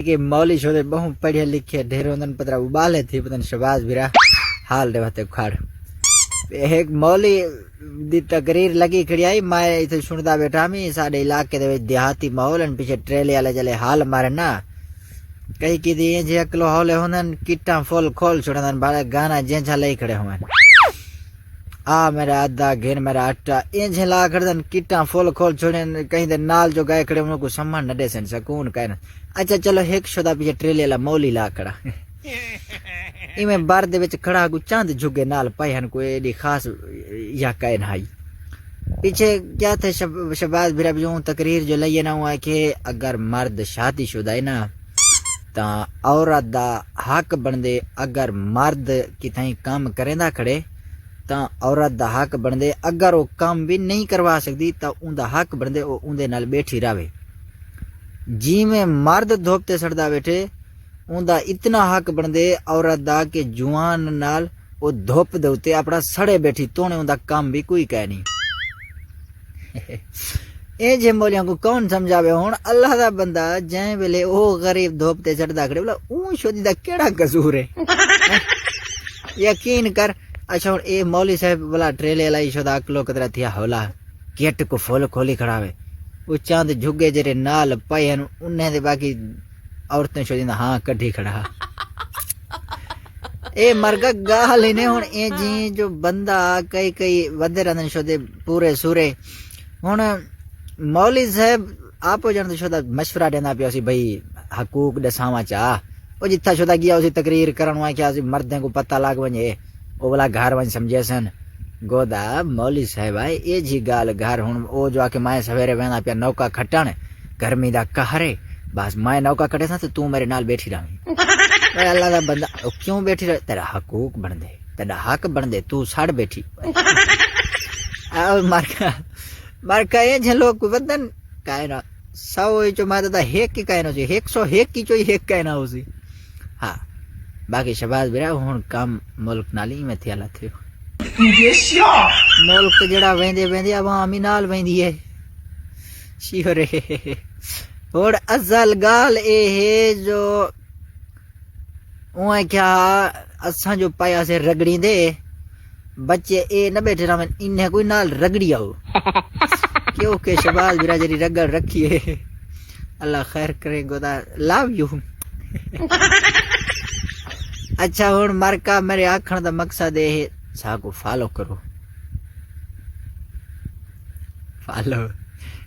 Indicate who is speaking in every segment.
Speaker 1: کہ مولوی شودے بہت پڑھے لکھے ڈھیروں دن پترا ابالے تھی پتن شباز بیرا حال دے وتے کھڑ ایک مولوی دی تقریر لگی کھڑی آئی میں ایتھے سندا بیٹھا میں ساڈے علاقے دے وچ دیہاتی ماحول ان پیچھے ٹریلے والے جلے حال مارن نا کئی کی دی جے اکلو ہولے ہوندن کٹاں فل کھول چھڑندن بالا گانا جنجا لئی کھڑے ہوئن آ میرا آدھا گھن میرا آٹا انج لا کردن کٹاں فل کھول چھڑن کہیں دے نال جو گئے کھڑے انہوں کو سمان نہ دے سن سکون کہنا اچھا چلو ایک شدا پیچھے ٹریلے والا مولی لا کھڑا ایویں بار دے وچ کھڑا کو چاند جھگے نال پئے ہن کوئی ایڈی خاص یا کائن ہائی پیچھے کیا تھے شباز بھیرا بیوں تقریر جو لئیے نہ ہوا کہ اگر مرد شادی شدہ ہے نا تا عورت دا حق بندے اگر مرد کتھائیں کام کریندا کھڑے تا عورت دا حق بندے اگر وہ کام بھی نہیں کروا سکتی تا اون دا حق بندے او اون دے نال بیٹھی رہے جی میں مرد دھوپتے سڑدا بیٹھے اون دا اتنا حق بندے عورت دا کہ جوان نال او دھوپ دے اوتے اپنا سڑے بیٹھی تونے اون دا کام بھی کوئی کہہ نہیں اے جے مولیاں کو کون سمجھاوے ہن اللہ دا بندہ جائیں ویلے او غریب دھوپتے سڑدا کھڑے بلا اون شودی دا کیڑا قصور ہے یقین کر اچھا ہن اے مولوی صاحب بلا ٹریلے لائی شودا اکلو قدرہ تھیا ہولا کیٹ کو فول کھولی کھڑا وے وہ چاند جھگے جرے نال پائے ہیں انہیں دے باقی عورتیں شو دینا ہاں کڈھی کھڑا اے مرگا گال ہی نہیں ہون اے جی جو بندہ کئی ودے رہن شو دے پورے سورے ہون مولی صاحب آپ ہو جاندے شو دا مشورہ دینا پیا سی بھئی حقوق دے ساواں چاہ وہ جتھا شو دا گیا اسی تقریر کرن وہاں کیا سی مردیں کو پتہ لاگ ونجے وہ بلا گھر ون سمجھے سن گودا مولی صاحب آئے اے جی گال گھر ہن او جو آکے مائے سویرے وینا پیا نوکا کھٹن گرمی دا قہرے بس میں نوکا کھٹے سا تو میرے نال بیٹھی رہی اے اللہ دا بندہ کیوں بیٹھی رہے تیرا حقوق بن دے تیرا حق بن دے تو سڑ بیٹھی مارکا اے جے لوگ کو بدن کائنا سو چو مادا دا ہیک کی کائنا سی 101 کی چوئی ہیک کائنا ہو سی ہاں باقی شباز بیرا ہن کام ملک نالی میں تھی اللہ تھے ملک جڑا ویندے عوام ہی نال ویندی ہے شیورے اور ازل گال اے ہے جو اوہ کیا اساں جو پایا سے رگڑی دے بچے اے نہ بیٹھے رہن انہیں کوئی نال رگڑی آؤ کیونکہ شباز بیرا جری رگڑ رکھی ہے اللہ خیر کرے گودا لو یو اچھا ہن مرکا میرے آکھن دا مقصد ہے سا کو فالو کرو فالو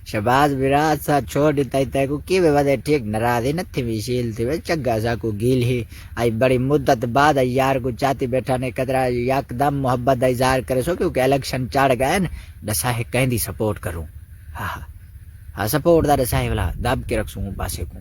Speaker 1: شباز برات سا چھوڑ دیتا ہے کو کیوے ودے ٹھیک ناراضی نہ تھی ویشیل تھی چگا سا کو گیل ہی آئی بڑی مدت بعد یار کو چاہتی بیٹھا نے قدرہ یک دم محبت دا اظہار کرے سو کیونکہ الیکشن چاڑ گئے دسا ہے کہیں دی سپورٹ کروں ہاں سپورٹ دا دسا ہے والا دب کے رکھ سوں پاسے کو